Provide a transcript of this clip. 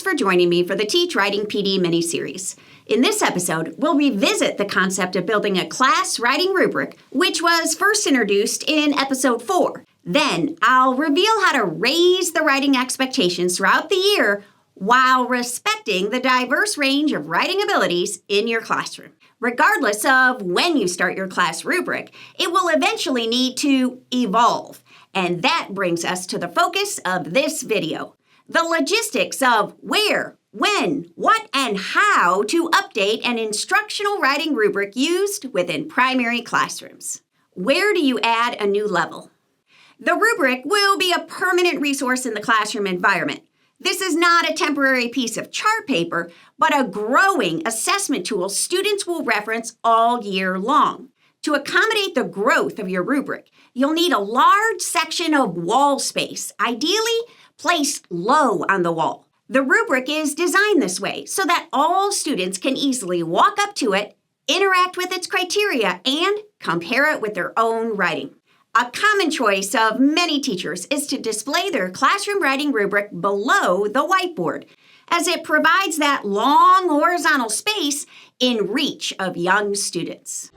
for joining me for the Teach Writing PD mini-series. In this episode, we'll revisit the concept of building a class writing rubric, which was first introduced in Episode 4. Then, I'll reveal how to raise the writing expectations throughout the year while respecting the diverse range of writing abilities in your classroom. Regardless of when you start your class rubric, it will eventually need to evolve. And that brings us to the focus of this video. The logistics of where, when, what, and how to update an instructional writing rubric used within primary classrooms. Where do you add a new level? The rubric will be a permanent resource in the classroom environment. This is not a temporary piece of chart paper, but a growing assessment tool students will reference all year long. To accommodate the growth of your rubric, you'll need a large section of wall space, ideally placed low on the wall. The rubric is designed this way so that all students can easily walk up to it, interact with its criteria, and compare it with their own writing. A common choice of many teachers is to display their classroom writing rubric below the whiteboard, as it provides that long horizontal space in reach of young students.